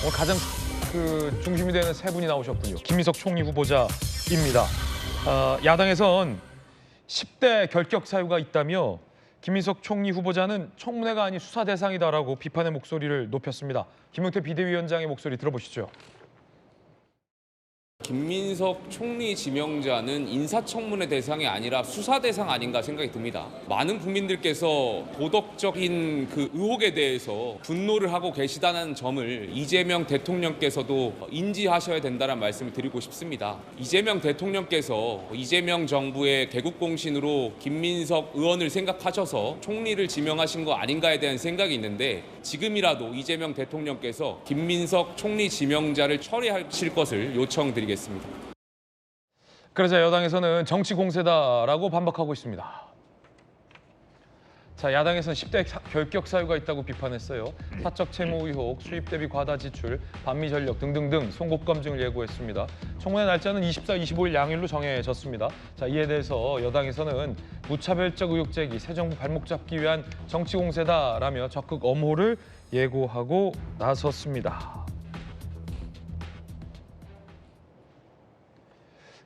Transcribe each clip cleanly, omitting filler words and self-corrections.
오늘 가장 중심이 되는 세 분이 나오셨군요. 김민석 총리 후보자입니다. 야당에선 10대 결격 사유가 있다며 김민석 총리 후보자는 청문회가 아닌 수사 대상이다라고 비판의 목소리를 높였습니다. 김용태 비대위원장의 목소리 들어보시죠. 김민석 총리 지명자는 인사청문회 대상이 아니라 수사 대상 아닌가 생각이 듭니다. 많은 국민들께서 도덕적인 그 의혹에 대해서 분노를 하고 계시다는 점을 이재명 대통령께서도 인지하셔야 된다는 말씀을 드리고 싶습니다. 이재명 대통령께서 이재명 정부의 개국공신으로 김민석 의원을 생각하셔서 총리를 지명하신 거 아닌가에 대한 생각이 있는데 지금이라도 이재명 대통령께서 김민석 총리 지명자를 철회하실 것을 요청드리겠습니다. 그러자 여당에서는 정치 공세다라고 반박하고 있습니다. 자, 야당에서는 10대 결격 사유가 있다고 비판했어요. 사적 채무 의혹, 수입 대비 과다 지출, 반미 전력 등등등 송곳 검증을 예고했습니다. 청문회 날짜는 24, 25일 양일로 정해졌습니다. 자, 이에 대해서 여당에서는 무차별적 의혹 제기, 새 정부 발목 잡기 위한 정치 공세다라며 적극 엄호를 예고하고 나섰습니다.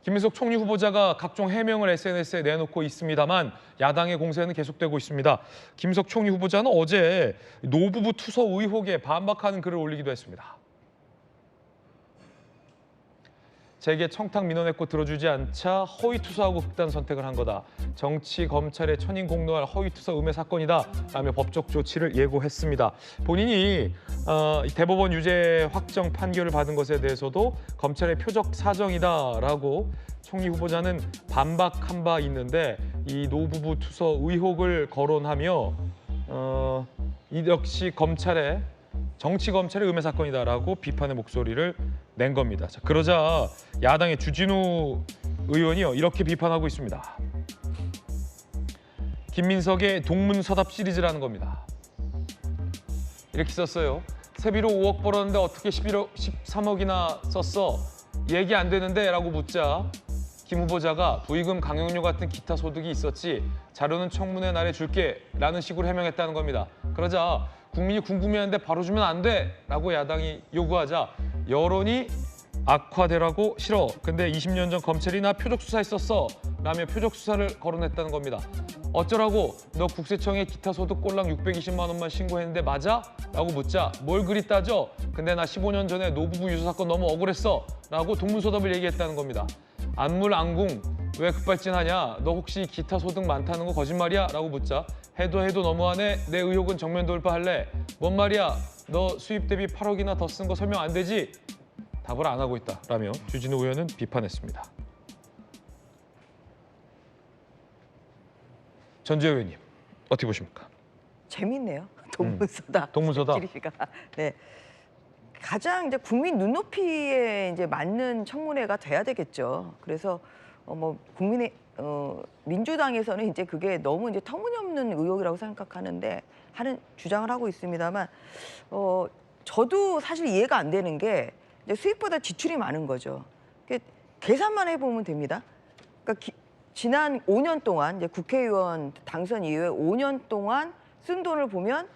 김민석 총리 후보자가 각종 해명을 SNS에 내놓고 있습니다만 야당의 공세는 계속되고 있습니다. 김민석 총리 후보자는 어제 노부부 투서 의혹에 반박하는 글을 올리기도 했습니다. 제게 청탁 민원했고 들어주지 않자 허위 투서하고 극단 선택을 한 거다. 정치, 검찰에 천인공노할 허위 투서 음해 사건이다 라며 법적 조치를 예고했습니다. 본인이 대법원 유죄 확정 판결을 받은 것에 대해서도 검찰의 표적 사정이다라고 총리 후보자는 반박한 바 있는데 이 노부부 투서 의혹을 거론하며 이 역시 정치 검찰의 음해 사건이다라고 비판의 목소리를 낸 겁니다. 자, 그러자 야당의 주진우 의원이요 이렇게 비판하고 있습니다. 김민석의 동문서답 시리즈라는 겁니다. 이렇게 썼어요. 세비로 5억 벌었는데 어떻게 13억이나 썼어? 얘기 안 되는데? 라고 묻자 김 후보자가 부의금 강용료 같은 기타 소득이 있었지 자료는 청문회 날에 줄게 라는 식으로 해명했다는 겁니다. 그러자 국민이 궁금해하는데 바로 주면 안 돼! 라고 야당이 요구하자 여론이 악화되라고 싫어. 근데 20년 전 검찰이 나 표적 수사했었어. 라며 표적 수사를 거론했다는 겁니다. 어쩌라고? 너 국세청에 기타 소득 꼴랑 620만 원만 신고했는데 맞아? 라고 묻자 뭘 그리 따져? 근데 나 15년 전에 노부부 유서 사건 너무 억울했어. 라고 동문서답을 얘기했다는 겁니다. 안물안궁 왜 급발진하냐? 너 혹시 기타 소득 많다는 거 거짓말이야? 라고 묻자 해도 너무하네. 내 의혹은 정면 돌파할래. 뭔 말이야? 너 수입 대비 8억이나 더 쓴 거 설명 안 되지? 답을 안 하고 있다라며 주진우 의원은 비판했습니다. 전주혜 의원님 어떻게 보십니까? 재밌네요. 동문서답. 동문서답. 시리즈가. 네. 가장 이제 국민 눈높이에 이제 맞는 청문회가 돼야 되겠죠. 그래서 국민의 민주당에서는 이제 그게 너무 이제 터무니없는 의혹이라고 생각하는데 주장을 하고 있습니다만 저도 사실 이해가 안 되는 게 이제 수입보다 지출이 많은 거죠. 계산만 해보면 됩니다. 그러니까 지난 5년 동안 이제 국회의원 당선 이후에 5년 동안 쓴 돈을 보면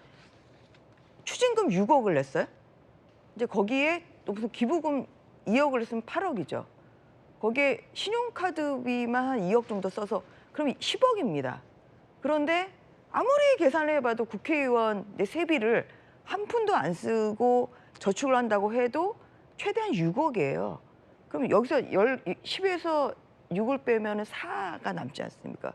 추징금 6억을 냈어요. 이제 거기에 또 무슨 기부금 2억을 냈으면 8억이죠. 거기에 신용카드비만 한 2억 정도 써서 그럼 10억입니다. 그런데 아무리 계산을 해봐도 국회의원 세비를 한 푼도 안 쓰고 저축을 한다고 해도 최대한 6억이에요. 그럼 여기서 10에서 6을 빼면 4가 남지 않습니까?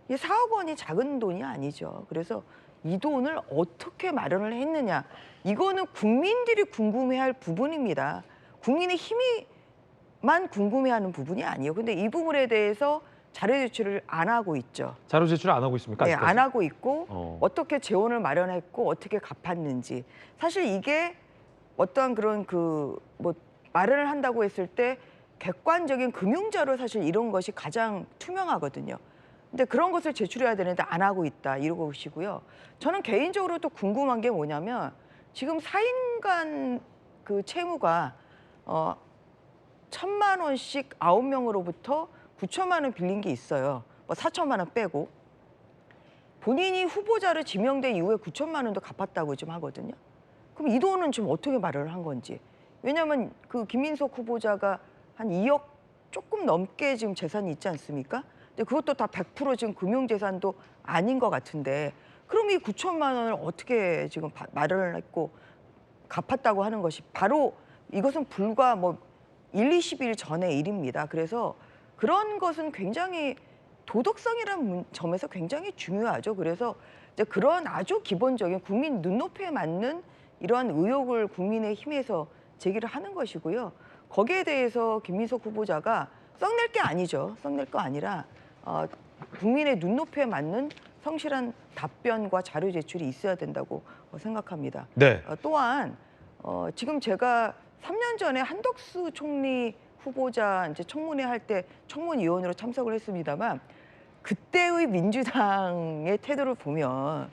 이게 4억 원이 작은 돈이 아니죠. 그래서 이 돈을 어떻게 마련을 했느냐. 이거는 국민들이 궁금해할 부분입니다. 국민의 힘이만 궁금해하는 부분이 아니에요. 근데 이 부분에 대해서 자료 제출을 안 하고 있죠. 자료 제출 안 하고 있습니까? 네, 아직까지? 안 하고 있고 어떻게 재원을 마련했고 어떻게 갚았는지. 사실 이게 어떠한 그런 마련을 한다고 했을 때 객관적인 금융자료 사실 이런 것이 가장 투명하거든요. 근데 그런 것을 제출해야 되는데 안 하고 있다 이러고 계시고요. 저는 개인적으로 또 궁금한 게 뭐냐면 지금 4인간 그 채무가 1,000만 원씩 9명으로부터 9천만 원 빌린 게 있어요. 4천만 원 빼고. 본인이 후보자로 지명된 이후에 9천만 원도 갚았다고 좀 하거든요. 그럼 이 돈은 지금 어떻게 마련을 한 건지. 왜냐하면 그 김민석 후보자가 한 2억 조금 넘게 지금 재산이 있지 않습니까? 근데 그것도 다 100% 지금 금융재산도 아닌 것 같은데 그럼 이 9천만 원을 어떻게 지금 마련을 했고 갚았다고 하는 것이 바로 이것은 불과 뭐 1, 20일 전의 일입니다. 그래서 그런 것은 굉장히 도덕성이라는 점에서 굉장히 중요하죠. 그래서 이제 그런 아주 기본적인 국민 눈높이에 맞는 이러한 의혹을 국민의힘에서 제기를 하는 것이고요. 거기에 대해서 김민석 후보자가 썩낼 게 아니죠. 썩낼 거 아니라 국민의 눈높이에 맞는 성실한 답변과 자료 제출이 있어야 된다고 생각합니다. 네. 또한 지금 제가 3년 전에 한덕수 총리 후보자 이제 청문회 할 때 청문위원으로 참석을 했습니다만 그때의 민주당의 태도를 보면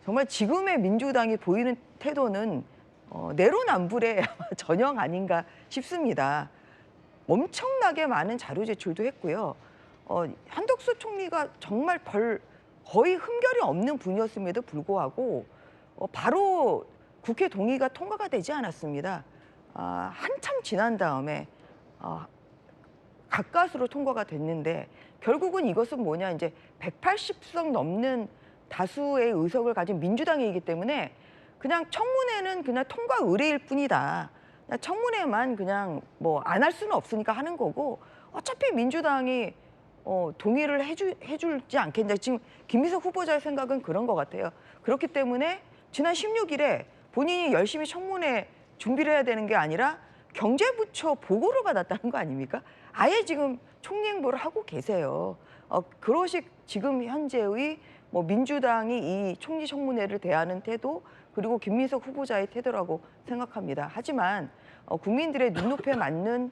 정말 지금의 민주당이 보이는 태도는 내로남불의 전형 아닌가 싶습니다. 엄청나게 많은 자료 제출도 했고요. 한덕수 총리가 정말 거의 흠결이 없는 분이었음에도 불구하고 바로 국회 동의가 통과가 되지 않았습니다. 한참 지난 다음에 가까스로 통과가 됐는데 결국은 이것은 뭐냐 이제 180석 넘는 다수의 의석을 가진 민주당이기 때문에 그냥 청문회는 그냥 통과 의례일 뿐이다. 그냥 청문회만 그냥 뭐 안 할 수는 없으니까 하는 거고 어차피 민주당이 동의를 해줄지 않겠냐. 지금 김민석 후보자의 생각은 그런 것 같아요. 그렇기 때문에 지난 16일에 본인이 열심히 청문회 준비를 해야 되는 게 아니라 경제부처 보고를 받았다는 거 아닙니까? 아예 지금 총리 행보를 하고 계세요. 그러시 지금 현재의 뭐 민주당이 이 총리 청문회를 대하는 태도 그리고 김민석 후보자의 태도라고 생각합니다. 하지만 국민들의 눈높이에 맞는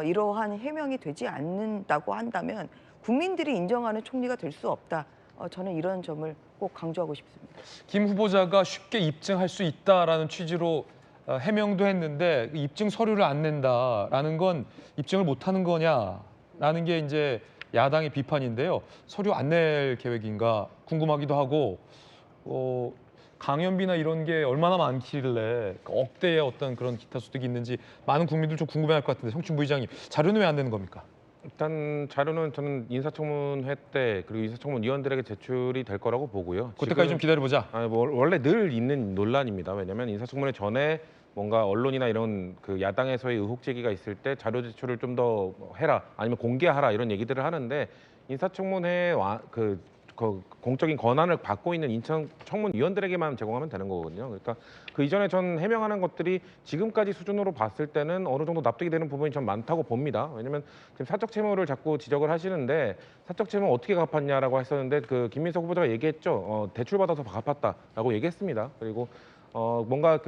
이러한 해명이 되지 않는다고 한다면 국민들이 인정하는 총리가 될 수 없다. 저는 이런 점을 꼭 강조하고 싶습니다. 김 후보자가 쉽게 입증할 수 있다라는 취지로 해명도 했는데 입증 서류를 안 낸다라는 건 입증을 못하는 거냐라는 게 이제 야당의 비판인데요. 서류 안 낼 계획인가 궁금하기도 하고 강연비나 이런 게 얼마나 많길래 억대의 어떤 그런 기타 소득이 있는지 많은 국민들 좀 궁금해할 것 같은데 성춘 부의장님 자료는 왜 안 되는 겁니까? 일단 자료는 저는 인사청문회 때 그리고 인사청문위원들에게 제출이 될 거라고 보고요. 그때까지 좀 기다려보자. 원래 늘 있는 논란입니다. 왜냐하면 인사청문회 전에 뭔가 언론이나 이런 그 야당에서의 의혹 제기가 있을 때 자료 제출을 좀 더 해라 아니면 공개하라 이런 얘기들을 하는데 인사청문회 그 공적인 권한을 받고 있는 인천 청문위원들에게만 제공하면 되는 거거든요. 그러니까 그 이전에 전 해명하는 것들이 지금까지 수준으로 봤을 때는 어느 정도 납득이 되는 부분이 전 많다고 봅니다. 왜냐하면 지금 사적 채무를 자꾸 지적을 하시는데 사적 채무 어떻게 갚았냐라고 했었는데 그 김민석 후보자가 얘기했죠. 대출 받아서 갚았다라고 얘기했습니다. 그리고 뭔가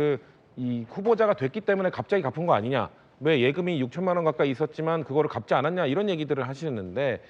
이 후보자가 됐기 때문에 갑자기 갚은 거 아니냐? 왜 예금이 6천만 원 가까이 있었지만 그거를 갚지 않았냐? 이런 얘기들을 하시는데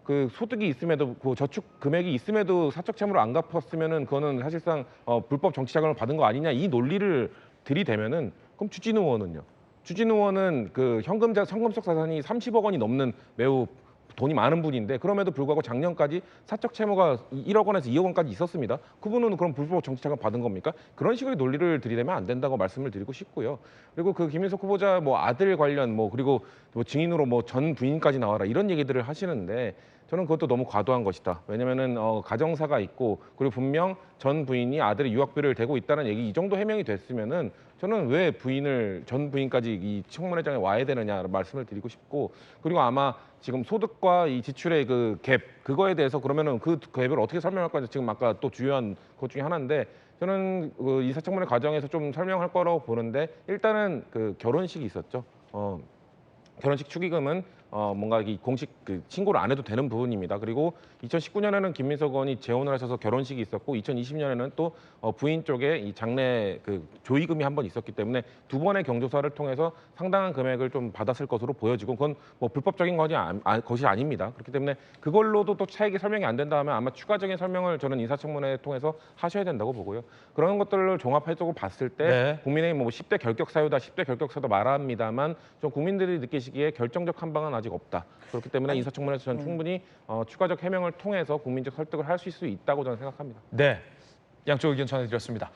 그 소득이 있음에도 그 저축 금액이 있음에도 사적 채무를 안 갚았으면은 그거는 사실상 불법 정치 자금을 받은 거 아니냐 이 논리를 들이대면은 그럼 주진우 의원은요? 주진우 의원은 그 현금적 자산이 30억 원이 넘는 매우 돈이 많은 분인데 그럼에도 불구하고 작년까지 사적 채무가 1억 원에서 2억 원까지 있었습니다. 그분은 그럼 불법 정치 자금 받은 겁니까? 그런 식의 논리를 들이대면 안 된다고 말씀을 드리고 싶고요. 그리고 그 김민석 후보자 뭐 아들 관련 그리고 뭐 증인으로 뭐 전 부인까지 나와라 이런 얘기들을 하시는데 저는 그것도 너무 과도한 것이다. 왜냐면은 가정사가 있고 그리고 분명 전 부인이 아들의 유학비를 대고 있다는 얘기 이 정도 해명이 됐으면은 저는 왜 전 부인까지 이 청문회장에 와야 되느냐 말씀을 드리고 싶고 그리고 아마 지금 소득과 이 지출의 그 갭 그거에 대해서 그러면은 그 갭을 어떻게 설명할 건지 지금 아까 또 주요한 것 중에 하나인데 저는 그 인사청문회 과정에서 좀 설명할 거라고 보는데 일단은 그 결혼식이 있었죠. 결혼식 축의금은 뭔가 이 공식 신고를 안 해도 되는 부분입니다. 그리고 2019년에는 김민석 의원이 재혼을 하셔서 결혼식이 있었고 2020년에는 또 부인 쪽에 이 장례 조의금이 한 번 있었기 때문에 두 번의 경조사를 통해서 상당한 금액을 좀 받았을 것으로 보여지고 그건 뭐 불법적인 것이 아닙니다. 그렇기 때문에 그걸로도 또 차익이 설명이 안 된다 하면 아마 추가적인 설명을 저는 인사청문회 통해서 하셔야 된다고 보고요. 그런 것들을 종합해서 봤을 때 네. 국민의힘 뭐 10대 결격 사유다, 10대 결격사도 말합니다만 좀 국민들이 느끼시기에 결정적 한방은 아직 없다. 그렇기 때문에 인사청문회에서 저는 충분히 추가적 해명을 통해서 국민적 설득을 할 수 있다고 저는 생각합니다. 네, 양쪽 의견 전해드렸습니다.